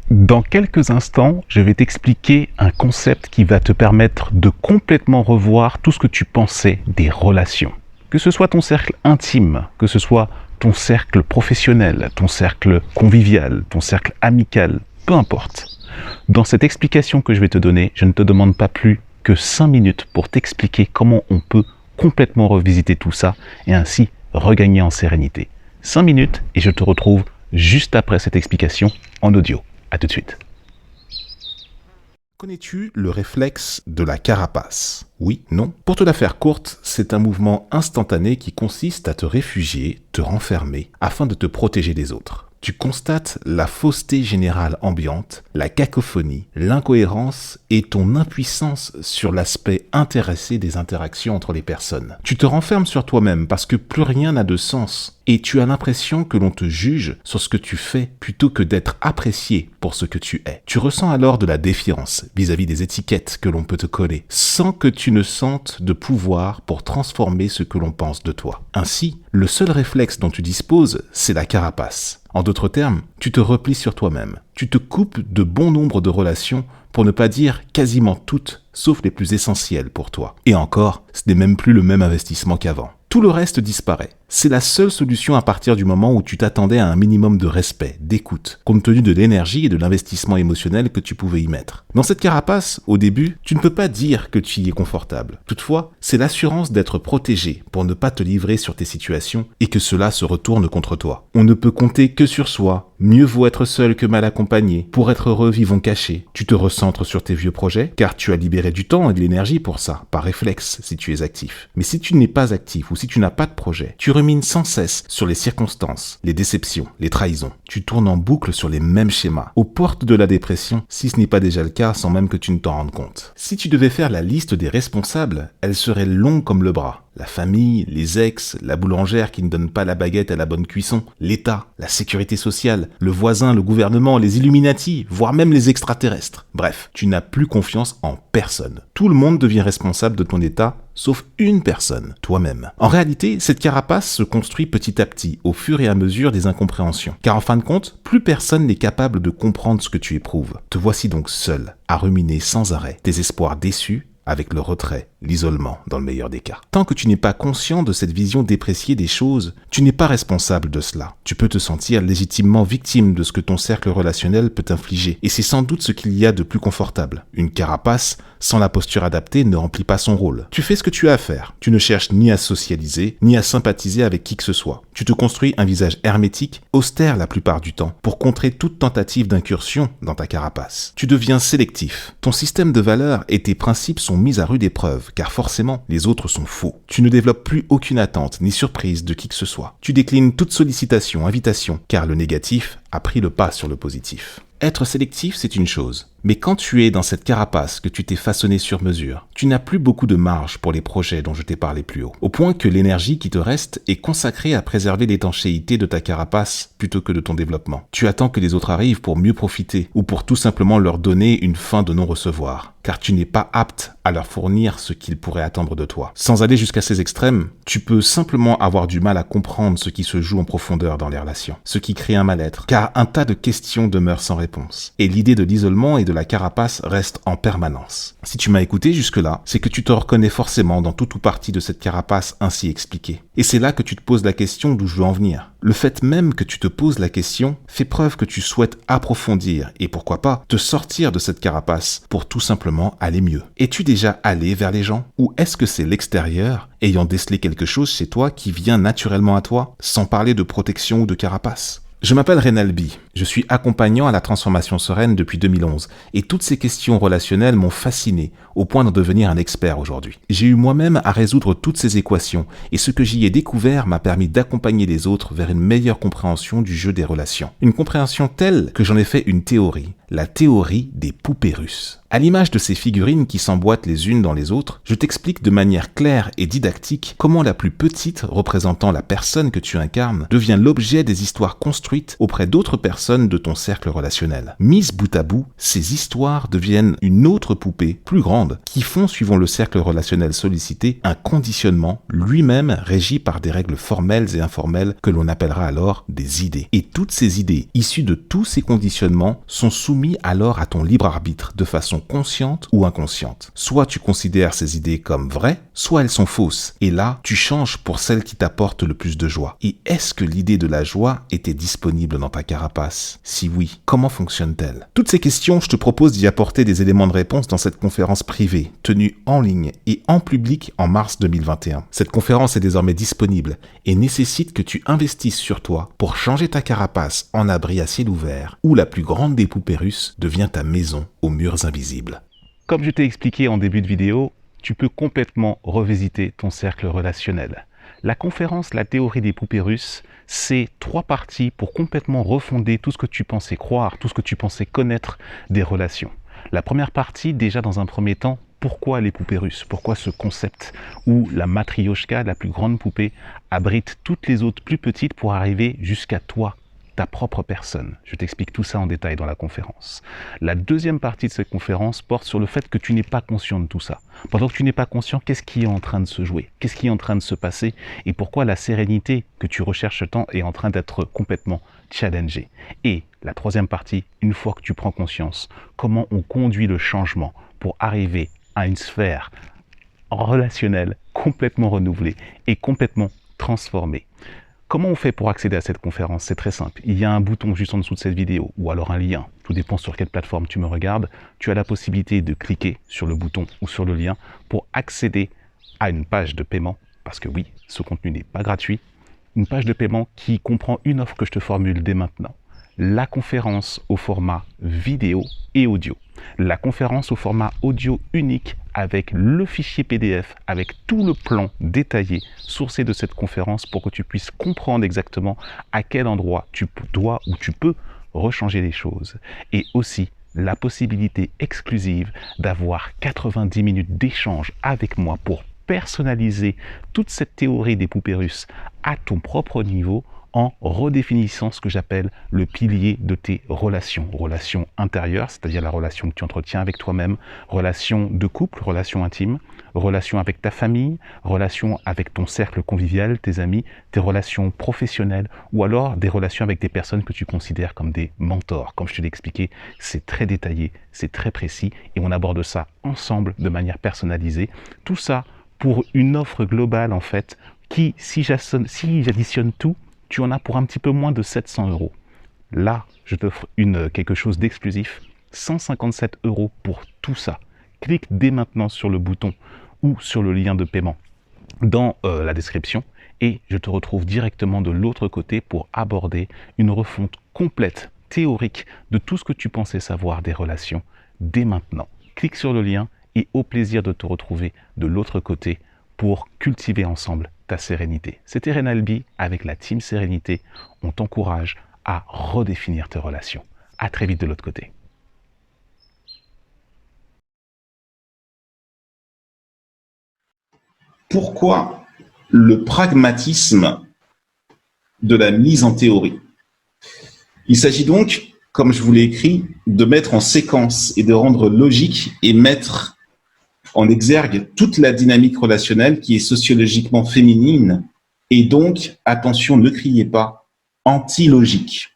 Dans quelques instants, je vais t'expliquer un concept qui va te permettre de complètement revoir tout ce que tu pensais des relations. Que ce soit ton cercle intime, que ce soit ton cercle professionnel, ton cercle convivial, ton cercle amical, peu importe. Dans cette explication que je vais te donner, je ne te demande pas plus que 5 minutes pour t'expliquer comment on peut complètement revisiter tout ça et ainsi regagner en sérénité. 5 minutes et je te retrouve juste après cette explication en audio. À tout de suite. Connais-tu le réflexe de la carapace? Oui, non? Pour te la faire courte, c'est un mouvement instantané qui consiste à te réfugier, te renfermer, afin de te protéger des autres. Tu constates la fausseté générale ambiante, la cacophonie, l'incohérence et ton impuissance sur l'aspect intéressé des interactions entre les personnes. Tu te renfermes sur toi-même parce que plus rien n'a de sens et tu as l'impression que l'on te juge sur ce que tu fais plutôt que d'être apprécié pour ce que tu es. Tu ressens alors de la défiance vis-à-vis des étiquettes que l'on peut te coller, sans que tu ne sentes de pouvoir pour transformer ce que l'on pense de toi. Ainsi, le seul réflexe dont tu disposes, c'est la carapace. En d'autres termes, tu te replies sur toi-même. Tu te coupes de bon nombre de relations, pour ne pas dire quasiment toutes, sauf les plus essentielles pour toi. Et encore, ce n'est même plus le même investissement qu'avant. Tout le reste disparaît. C'est la seule solution à partir du moment où tu t'attendais à un minimum de respect, d'écoute, compte tenu de l'énergie et de l'investissement émotionnel que tu pouvais y mettre. Dans cette carapace, au début, tu ne peux pas dire que tu y es confortable. Toutefois, c'est l'assurance d'être protégé pour ne pas te livrer sur tes situations et que cela se retourne contre toi. On ne peut compter que sur soi. Mieux vaut être seul que mal accompagné. Pour être heureux, vivons cachés. Tu te recentres sur tes vieux projets, car tu as libéré du temps et de l'énergie pour ça, par réflexe, si tu es actif. Mais si tu n'es pas actif ou si tu n'as pas de projet, tu rumines sans cesse sur les circonstances, les déceptions, les trahisons. Tu tournes en boucle sur les mêmes schémas, aux portes de la dépression, si ce n'est pas déjà le cas sans même que tu ne t'en rendes compte. Si tu devais faire la liste des responsables, elle serait longue comme le bras. La famille, les ex, la boulangère qui ne donne pas la baguette à la bonne cuisson, l'État, la sécurité sociale, le voisin, le gouvernement, les Illuminati, voire même les extraterrestres. Bref, tu n'as plus confiance en personne. Tout le monde devient responsable de ton état, sauf une personne, toi-même. En réalité, cette carapace se construit petit à petit, au fur et à mesure des incompréhensions. Car en fin de compte, plus personne n'est capable de comprendre ce que tu éprouves. Te voici donc seul, à ruminer sans arrêt, tes espoirs déçus, avec le retrait, l'isolement dans le meilleur des cas. Tant que tu n'es pas conscient de cette vision dépréciée des choses, tu n'es pas responsable de cela. Tu peux te sentir légitimement victime de ce que ton cercle relationnel peut t'infliger. Et c'est sans doute ce qu'il y a de plus confortable. Une carapace, sans la posture adaptée, ne remplit pas son rôle. Tu fais ce que tu as à faire. Tu ne cherches ni à socialiser, ni à sympathiser avec qui que ce soit. Tu te construis un visage hermétique, austère la plupart du temps, pour contrer toute tentative d'incursion dans ta carapace. Tu deviens sélectif. Ton système de valeurs et tes principes sont mis à rude épreuve, car forcément, les autres sont faux. Tu ne développes plus aucune attente ni surprise de qui que ce soit. Tu déclines toute sollicitation, invitation, car le négatif a pris le pas sur le positif. Être sélectif, c'est une chose. Mais quand tu es dans cette carapace que tu t'es façonné sur mesure, tu n'as plus beaucoup de marge pour les projets dont je t'ai parlé plus haut. Au point que l'énergie qui te reste est consacrée à préserver l'étanchéité de ta carapace plutôt que de ton développement. Tu attends que les autres arrivent pour mieux profiter ou pour tout simplement leur donner une fin de non-recevoir. Car tu n'es pas apte à leur fournir ce qu'ils pourraient attendre de toi. Sans aller jusqu'à ces extrêmes, tu peux simplement avoir du mal à comprendre ce qui se joue en profondeur dans les relations, ce qui crée un mal-être, car un tas de questions demeurent sans réponse. Et l'idée de l'isolement et de la carapace reste en permanence. Si tu m'as écouté jusque-là, c'est que tu te reconnais forcément dans tout ou partie de cette carapace ainsi expliquée. Et c'est là que tu te poses la question d'où je veux en venir. Le fait même que tu te poses la question fait preuve que tu souhaites approfondir et pourquoi pas te sortir de cette carapace pour tout simplement aller mieux. Es-tu déjà allé vers les gens? Ou est-ce que c'est l'extérieur, ayant décelé quelque chose chez toi qui vient naturellement à toi, sans parler de protection ou de carapace? Je m'appelle Reynalby, je suis accompagnant à la transformation sereine depuis 2011 et toutes ces questions relationnelles m'ont fasciné au point d'en devenir un expert aujourd'hui. J'ai eu moi-même à résoudre toutes ces équations et ce que j'y ai découvert m'a permis d'accompagner les autres vers une meilleure compréhension du jeu des relations. Une compréhension telle que j'en ai fait une théorie, la théorie des poupées russes. À l'image de ces figurines qui s'emboîtent les unes dans les autres, je t'explique de manière claire et didactique comment la plus petite, représentant la personne que tu incarnes, devient l'objet des histoires construites auprès d'autres personnes de ton cercle relationnel. Mises bout à bout, ces histoires deviennent une autre poupée, plus grande, qui font, suivant le cercle relationnel sollicité, un conditionnement lui-même régi par des règles formelles et informelles que l'on appellera alors des idées. Et toutes ces idées, issues de tous ces conditionnements, sont soumises soumis alors à ton libre arbitre de façon consciente ou inconsciente. Soit tu considères ces idées comme vraies, soit elles sont fausses. Et là, tu changes pour celle qui t'apporte le plus de joie. Et est-ce que l'idée de la joie était disponible dans ta carapace? Si oui, comment fonctionne-t-elle? Toutes ces questions, je te propose d'y apporter des éléments de réponse dans cette conférence privée, tenue en ligne et en public en mars 2021. Cette conférence est désormais disponible et nécessite que tu investisses sur toi pour changer ta carapace en abri à ciel ouvert, où la plus grande des poupées russes devient ta maison aux murs invisibles. Comme je t'ai expliqué en début de vidéo, tu peux complètement revisiter ton cercle relationnel. La conférence La théorie des poupées russes, c'est 3 parties pour complètement refonder tout ce que tu pensais croire, tout ce que tu pensais connaître des relations. La première partie, déjà dans un premier temps, pourquoi les poupées russes? Pourquoi ce concept où la matrioshka, la plus grande poupée, abrite toutes les autres plus petites pour arriver jusqu'à toi, ta propre personne. Je t'explique tout ça en détail dans la conférence. La deuxième partie de cette conférence porte sur le fait que tu n'es pas conscient de tout ça. Pendant que tu n'es pas conscient, qu'est-ce qui est en train de se jouer? Qu'est-ce qui est en train de se passer? Et pourquoi la sérénité que tu recherches tant est en train d'être complètement challengée? Et la troisième partie, une fois que tu prends conscience, comment on conduit le changement pour arriver à une sphère relationnelle complètement renouvelée et complètement transformée. Comment on fait pour accéder à cette conférence? C'est très simple. Il y a un bouton juste en dessous de cette vidéo, ou alors un lien. Tout dépend sur quelle plateforme tu me regardes. Tu as la possibilité de cliquer sur le bouton ou sur le lien pour accéder à une page de paiement. Parce que oui, ce contenu n'est pas gratuit. Une page de paiement qui comprend une offre que je te formule dès maintenant. La conférence au format vidéo et audio. La conférence au format audio unique avec le fichier PDF, avec tout le plan détaillé, sourcé de cette conférence pour que tu puisses comprendre exactement à quel endroit tu dois ou tu peux rechanger les choses. Et aussi la possibilité exclusive d'avoir 90 minutes d'échange avec moi pour personnaliser toute cette théorie des poupées russes à ton propre niveau en redéfinissant ce que j'appelle le pilier de tes relations. Relations intérieures, c'est-à-dire la relation que tu entretiens avec toi-même, relation de couple, relation intime, relation avec ta famille, relation avec ton cercle convivial, tes amis, tes relations professionnelles ou alors des relations avec des personnes que tu considères comme des mentors. Comme je te l'ai expliqué, c'est très détaillé, c'est très précis et on aborde ça ensemble de manière personnalisée. Tout ça pour une offre globale en fait qui, si j'additionne tout, tu en as pour un petit peu moins de 700 €. Là, je t'offre quelque chose d'exclusif, 157 € pour tout ça. Clique dès maintenant sur le bouton ou sur le lien de paiement dans la description et je te retrouve directement de l'autre côté pour aborder une refonte complète, théorique, de tout ce que tu pensais savoir des relations dès maintenant. Clique sur le lien et au plaisir de te retrouver de l'autre côté pour cultiver ensemble ta sérénité. C'était Renalbi avec la Team Sérénité. On t'encourage à redéfinir tes relations. À très vite de l'autre côté. Pourquoi le pragmatisme de la mise en théorie? Il s'agit donc, comme je vous l'ai écrit, de mettre en séquence et de rendre logique et mettre en exergue toute la dynamique relationnelle qui est sociologiquement féminine et donc, attention, ne criez pas, anti-logique.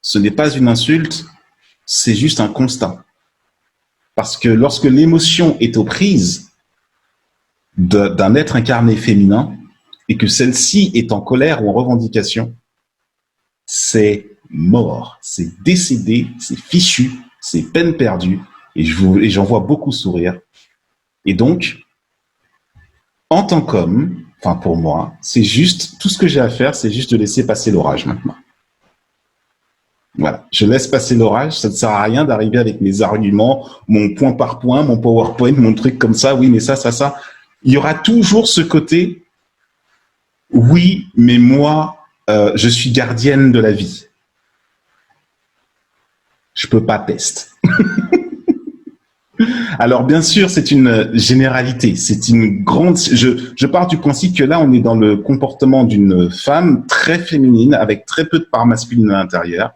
Ce n'est pas une insulte, c'est juste un constat. Parce que lorsque l'émotion est aux prises d'un être incarné féminin et que celle-ci est en colère ou en revendication, c'est mort, c'est décédé, c'est fichu, c'est peine perdue et j'en vois beaucoup sourire. Et donc, en tant qu'homme, enfin pour moi, c'est juste, tout ce que j'ai à faire, c'est juste de laisser passer l'orage maintenant. Voilà, je laisse passer l'orage, ça ne sert à rien d'arriver avec mes arguments, mon point par point, mon PowerPoint, mon truc comme ça, oui mais ça. Il y aura toujours ce côté, oui mais moi, je suis gardienne de la vie. Je peux pas tester. Alors bien sûr, c'est une généralité, c'est une grande. Je pars du principe que là, on est dans le comportement d'une femme très féminine avec très peu de part masculine à l'intérieur,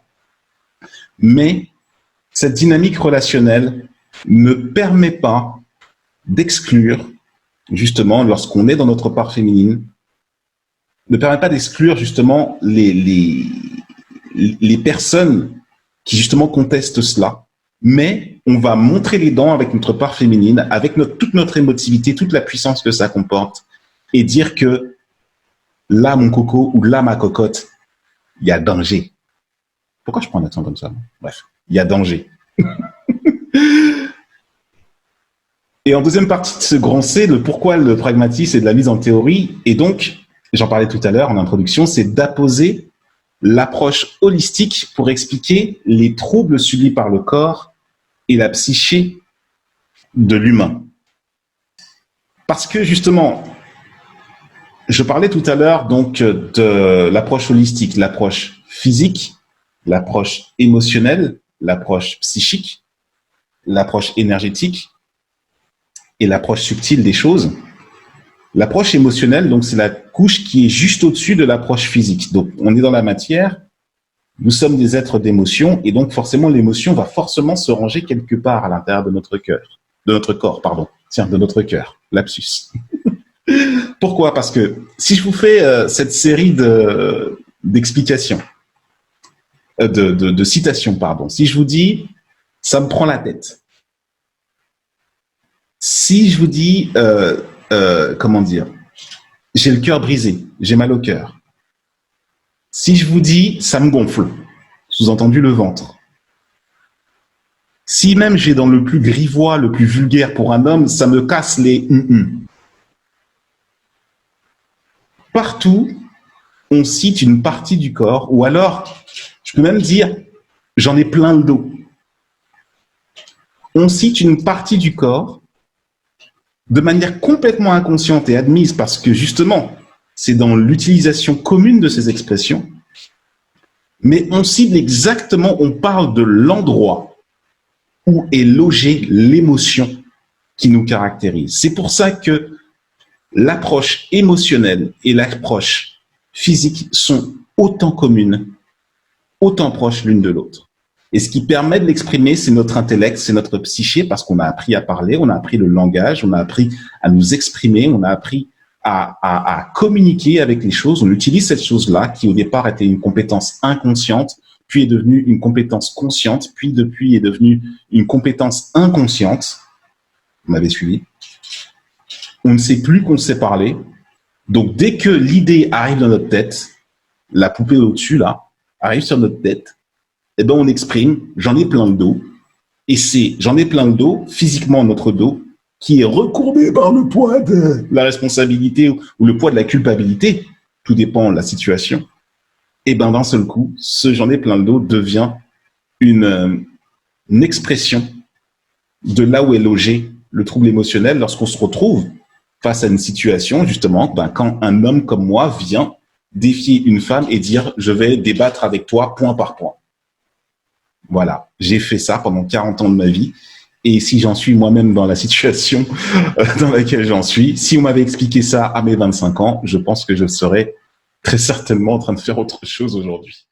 mais cette dynamique relationnelle ne permet pas d'exclure, justement, lorsqu'on est dans notre part féminine, ne permet pas d'exclure justement les personnes qui justement contestent cela mais on va montrer les dents avec notre part féminine, avec toute notre émotivité, toute la puissance que ça comporte, et dire que là, mon coco, ou là, ma cocotte, il y a danger. Pourquoi je prends un accent comme ça? Bref, il y a danger. Et en deuxième partie de ce grand C, le pourquoi le pragmatisme et de la mise en théorie, et donc, j'en parlais tout à l'heure en introduction, c'est d'apposer l'approche holistique pour expliquer les troubles subis par le corps et la psyché de l'humain. Parce que justement, je parlais tout à l'heure donc de l'approche holistique, l'approche physique, l'approche émotionnelle, l'approche psychique, l'approche énergétique et l'approche subtile des choses. L'approche émotionnelle, donc, c'est la couche qui est juste au-dessus de l'approche physique. Donc, on est dans la matière, nous sommes des êtres d'émotion, et donc, forcément, l'émotion va forcément se ranger quelque part à l'intérieur de notre cœur, de notre corps, pardon. Tiens, de notre cœur. Lapsus. Pourquoi? Parce que si je vous fais cette série d'explications, de citations, pardon, si je vous dis, ça me prend la tête. Si je vous dis, comment dire, j'ai le cœur brisé, j'ai mal au cœur. Si je vous dis, ça me gonfle, sous-entendu le ventre. Si même j'ai dans le plus grivois, le plus vulgaire pour un homme, ça me casse les Partout, on cite une partie du corps, ou alors, je peux même dire, j'en ai plein le dos. On cite une partie du corps de manière complètement inconsciente et admise parce que justement, c'est dans l'utilisation commune de ces expressions, mais on cible exactement, on parle de l'endroit où est logée l'émotion qui nous caractérise. C'est pour ça que l'approche émotionnelle et l'approche physique sont autant communes, autant proches l'une de l'autre. Et ce qui permet de l'exprimer, c'est notre intellect, c'est notre psyché, parce qu'on a appris à parler, on a appris le langage, on a appris à nous exprimer, on a appris à communiquer avec les choses. On utilise cette chose-là, qui au départ était une compétence inconsciente, puis est devenue une compétence consciente, puis depuis est devenue une compétence inconsciente. Vous m'avez suivi? On ne sait plus qu'on sait parler. Donc, dès que l'idée arrive dans notre tête, la poupée au-dessus, là, arrive sur notre tête, eh ben, on exprime, j'en ai plein le dos. Et c'est, j'en ai plein le dos, physiquement notre dos, qui est recourbé par le poids de la responsabilité ou le poids de la culpabilité. Tout dépend de la situation. Et ben, d'un seul coup, ce j'en ai plein le dos devient une expression de là où est logé le trouble émotionnel lorsqu'on se retrouve face à une situation, justement, ben, quand un homme comme moi vient défier une femme et dire « je vais débattre avec toi point par point ». Voilà, j'ai fait ça pendant 40 ans de ma vie. Et si j'en suis moi-même dans la situation dans laquelle j'en suis, si on m'avait expliqué ça à mes 25 ans, je pense que je serais très certainement en train de faire autre chose aujourd'hui.